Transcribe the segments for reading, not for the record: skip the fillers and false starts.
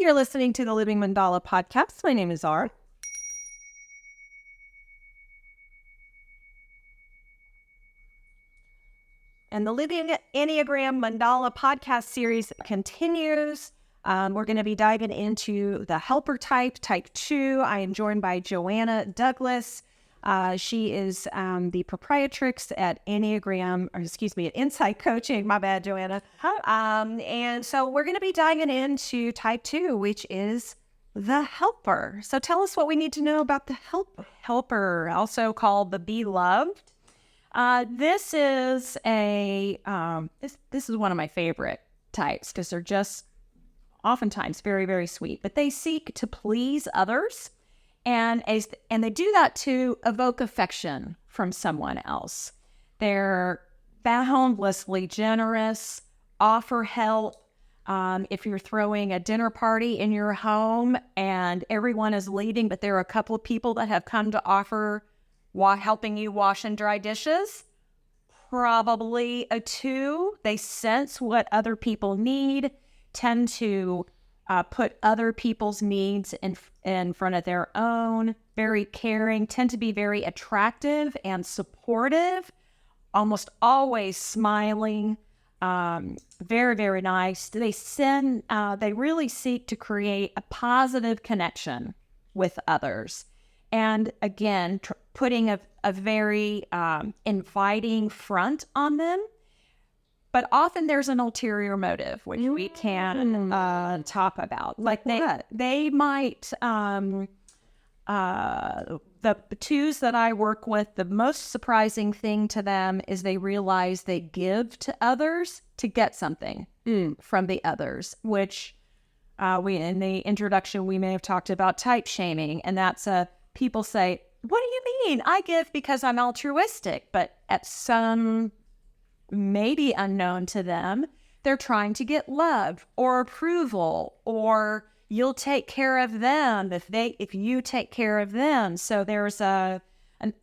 You're listening to the Living Mandala podcast. My name is R. And the Living Enneagram Mandala podcast series continues. We're going to be diving into the helper type 2. I am joined by Joanna Douglas. She is the proprietrix at at Insight Coaching. My bad, Joanna. And so we're going to be diving into type 2, which is the helper. So tell us what we need to know about the helper, also called the beloved. This is this is one of my favorite types because they're just oftentimes very, very sweet, but they seek to please others. And they do that to evoke affection from someone else. They're boundlessly generous, offer help. If you're throwing a dinner party in your home and everyone is leaving, but there are a couple of people that have come to offer helping you wash and dry dishes, probably a 2. They sense what other people need, tend to put other people's needs in front of their own, very caring, tend to be very attractive and supportive, almost always smiling, very, very nice. They really seek to create a positive connection with others. And again, putting a very inviting front on them. But often there's an ulterior motive, which we can talk about. Like they might, the 2s that I work with, the most surprising thing to them is they realize they give to others to get something from the others, which in the introduction, we may have talked about type shaming. And that's people say, what do you mean? I give because I'm altruistic. But at some maybe unknown to them, they're trying to get love or approval, or you'll take care of them if you take care of them. So there's an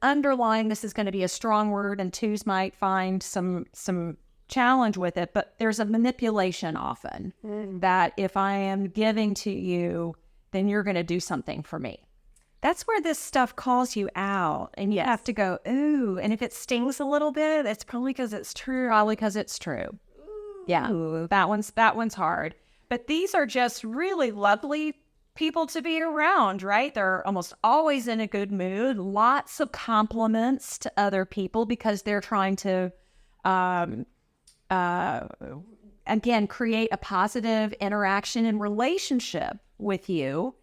underlying, this is going to be a strong word, and 2s might find some challenge with it, but there's a manipulation often that if I am giving to you, then you're going to do something for me. That's where this stuff calls you out, and you have to go, ooh, and if it stings a little bit, it's probably because it's true. Probably because it's true. Ooh. Yeah, that one's hard. But these are just really lovely people to be around, right? They're almost always in a good mood, lots of compliments to other people because they're trying to, again, create a positive interaction and relationship with you.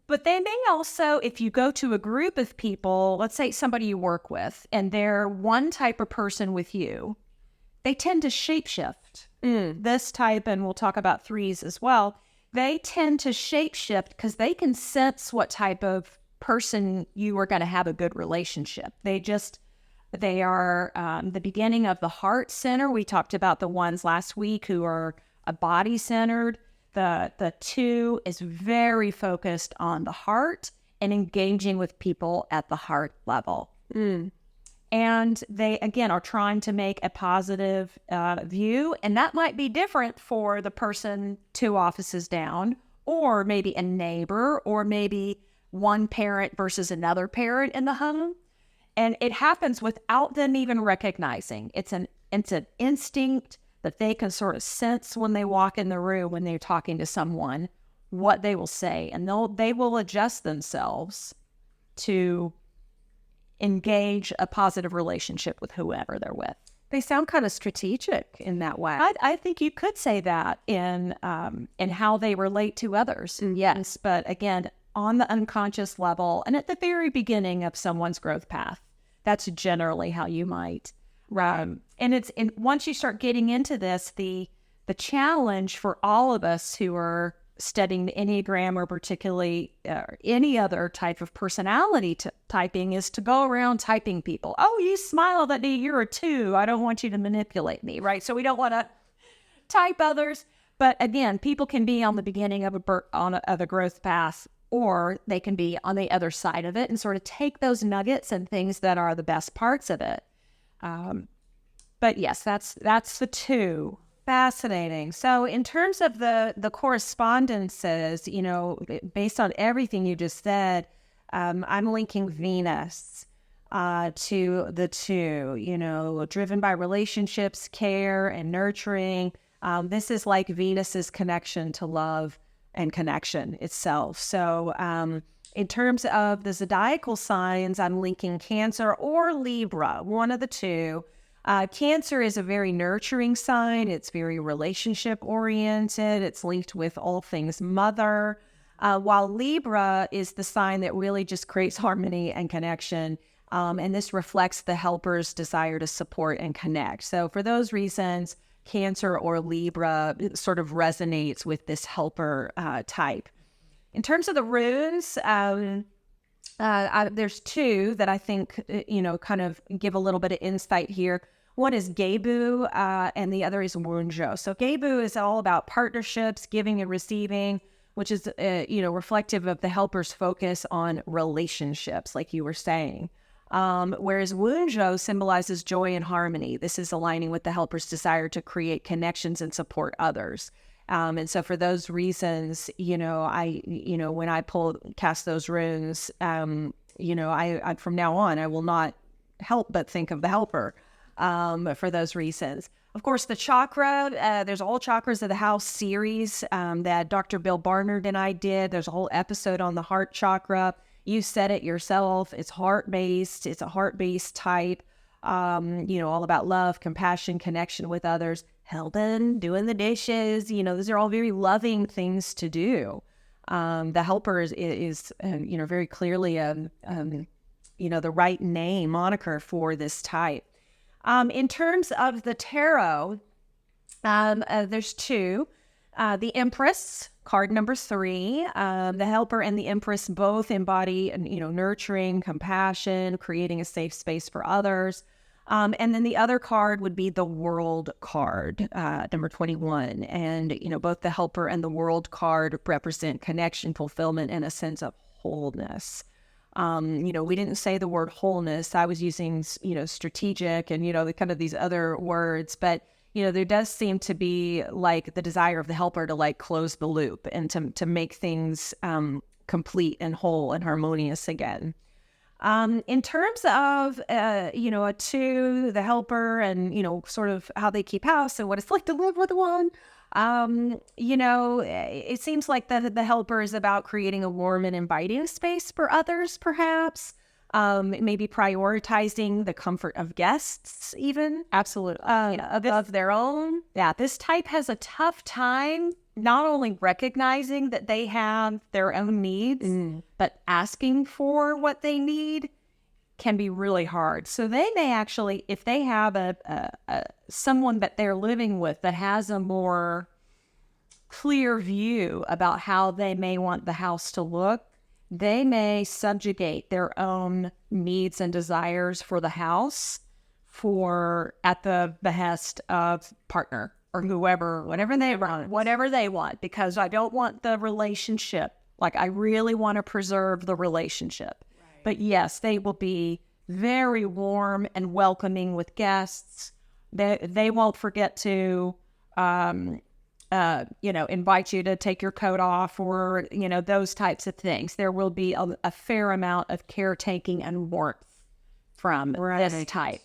But they may also, if you go to a group of people, let's say somebody you work with, and they're one type of person with you, they tend to shapeshift. This type, and we'll talk about 3s as well, they tend to shapeshift because they can sense what type of person you are going to have a good relationship. They are the beginning of the heart center. We talked about the ones last week who are a body-centered. The 2 is very focused on the heart and engaging with people at the heart level. And they, again, are trying to make a positive view. And that might be different for the person 2 offices down, or maybe a neighbor, or maybe one parent versus another parent in the home. And it happens without them even recognizing. It's an instinct that they can sort of sense when they walk in the room, when they're talking to someone, what they will say. And they will adjust themselves to engage a positive relationship with whoever they're with. They sound kind of strategic in that way. I think you could say that in how they relate to others. Yes, but again, on the unconscious level and at the very beginning of someone's growth path, that's generally how you might. And once you start getting into this, the challenge for all of us who are studying the Enneagram, or particularly any other type of personality typing, is to go around typing people. Oh, you smiled at me, you're a 2. I don't want you to manipulate me, right? So we don't want to type others. But again, people can be on the beginning of a growth path, or they can be on the other side of it and sort of take those nuggets and things that are the best parts of it. But yes, that's the 2. Fascinating. So in terms of the correspondences, based on everything you just said, I'm linking Venus to the two, driven by relationships, care, and nurturing. This is like Venus's connection to love and connection itself. So in terms of the zodiacal signs, I'm linking Cancer or Libra, one of the two. Cancer is a very nurturing sign. It's very relationship oriented. It's linked with all things mother. While Libra is the sign that really just creates harmony and connection. And this reflects the helper's desire to support and connect. So for those reasons, Cancer or Libra sort of resonates with this helper type. In terms of the runes, there's two that I think, kind of give a little bit of insight here. One is Gebu, and the other is Wunjo. So Gebu is all about partnerships, giving and receiving, which is, reflective of the helper's focus on relationships, like you were saying. Whereas Wunjo symbolizes joy and harmony. This is aligning with the helper's desire to create connections and support others. And so for those reasons, when I cast those runes, I from now on, I will not help but think of the helper. For those reasons. Of course, the chakra, there's all chakras of the house series that Dr. Bill Barnard and I did. There's a whole episode on the heart chakra. You said it yourself. It's heart-based. It's a heart-based type, all about love, compassion, connection with others, helping, doing the dishes. Those are all very loving things to do. The helper is very clearly, the right name, moniker for this type. In terms of the tarot, there's two. The Empress, card number 3, the helper and the Empress both embody, nurturing, compassion, creating a safe space for others. And then the other card would be the World card, number 21. And, both the helper and the World card represent connection, fulfillment, and a sense of wholeness. We didn't say the word wholeness. I was using, strategic and, the kind of these other words, but, there does seem to be like the desire of the helper to like close the loop and to make things, complete and whole and harmonious again. In terms of, a 2, the helper and, sort of how they keep house and what it's like to live with one. It seems like the helper is about creating a warm and inviting space for others, perhaps, maybe prioritizing the comfort of guests, even. Absolutely. Of their own. Yeah, this type has a tough time not only recognizing that they have their own needs, but asking for what they need can be really hard. So they may actually, if they have someone that they're living with that has a more clear view about how they may want the house to look, they may subjugate their own needs and desires for the house at the behest of partner or whoever, whatever they want, because I don't want the relationship. Like, I really want to preserve the relationship. Right. But yes, they will be very warm and welcoming with guests. They won't forget to, invite you to take your coat off or, those types of things. There will be a fair amount of caretaking and warmth from this type.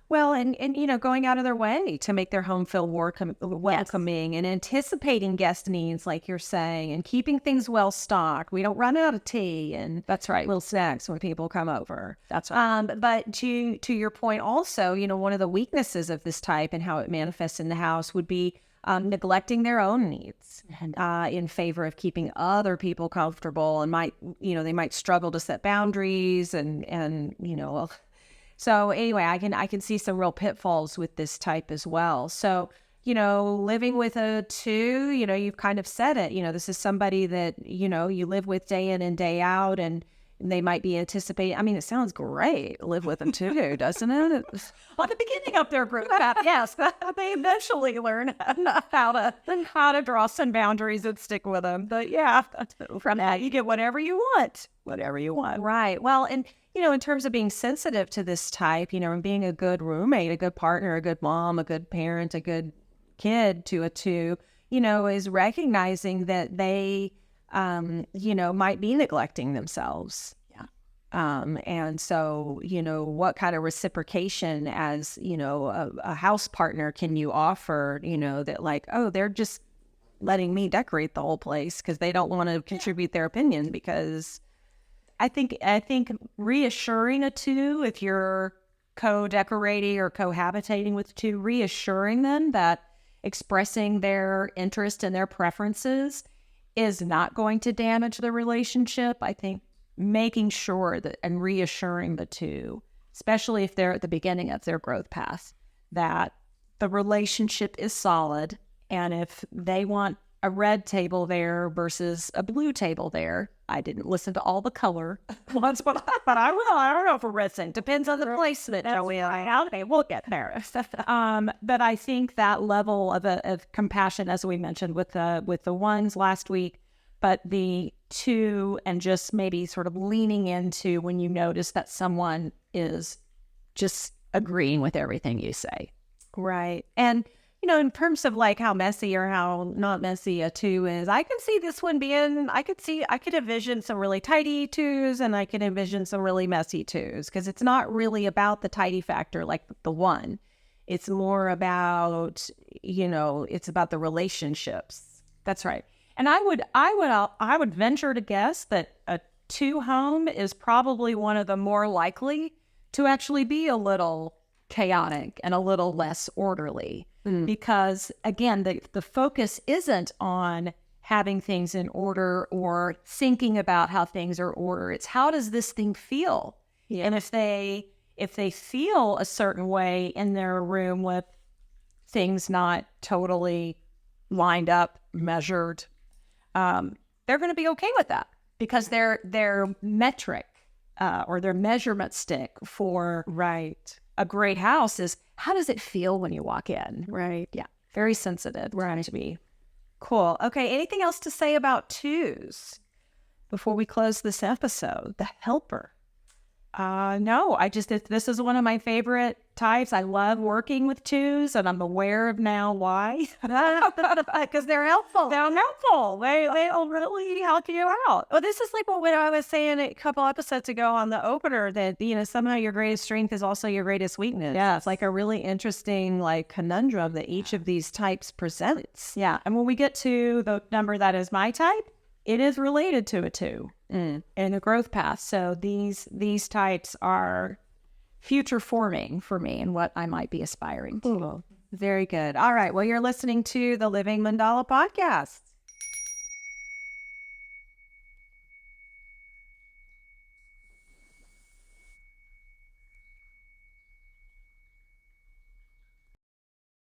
Well, and going out of their way to make their home feel welcoming, and anticipating guest needs, like you're saying, and keeping things well stocked. We don't run out of tea and that's right, little snacks when people come over. That's right. But to your point also, one of the weaknesses of this type and how it manifests in the house would be neglecting their own needs in favor of keeping other people comfortable, and they might struggle to set boundaries and. So anyway, I can see some real pitfalls with this type as well. So, living with a 2, you've kind of said it, this is somebody that, you live with day in and day out, and they might be anticipating. I mean, it sounds great, live with them too, doesn't it? On the beginning of their group, yes, they eventually learn how to draw some boundaries and stick with them. But yeah, from that, you get whatever you want. Right. Well, and, in terms of being sensitive to this type, and being a good roommate, a good partner, a good mom, a good parent, a good, kid to a 2, is recognizing that they, might be neglecting themselves. And so, what kind of reciprocation as, a house partner can you offer, that like, oh, they're just letting me decorate the whole place because they don't want to contribute their opinion. Because I think reassuring a 2, if you're co-decorating or cohabitating with 2, reassuring them that expressing their interest and their preferences is not going to damage the relationship. I think making sure that and reassuring the 2, especially if they're at the beginning of their growth path, that the relationship is solid. And if they want a red table there versus a blue table there, I didn't listen to all the color ones, but I will. I don't know if a red thing depends on the placement. Okay, we'll get there. But I think that level of compassion, as we mentioned with the 1s last week, but the 2, and just maybe sort of leaning into when you notice that someone is just agreeing with everything you say. Right. And, in terms of like how messy or how not messy a 2 is, I can see this one being, I could envision some really tidy 2s and I could envision some really messy 2s, because it's not really about the tidy factor like the 1. It's more about, it's about the relationships. That's right. And I would venture to guess that a 2 home is probably one of the more likely to actually be a little chaotic and a little less orderly, because again, the focus isn't on having things in order or thinking about how things are ordered. It's how does this thing feel? Yeah. And if they feel a certain way in their room with things not totally lined up, measured, they're going to be okay with that, because their metric or their measurement stick for a great house is how does it feel when you walk in? Right. Yeah. Very sensitive to me. Cool. Okay. Anything else to say about 2s before we close this episode? The helper. No, this is one of my favorite types. I love working with 2s, and I'm aware of now why. Because they're helpful. They'll really help you out. Well, this is like what I was saying a couple episodes ago on the opener, that, somehow your greatest strength is also your greatest weakness. Yeah, it's like a really interesting like conundrum that each of these types presents. Yeah, and when we get to the number that is my type, it is related to a 2 in a growth path. So these types are future forming for me and what I might be aspiring to. Very good. All right. Well, you're listening to the Living Mandala podcast.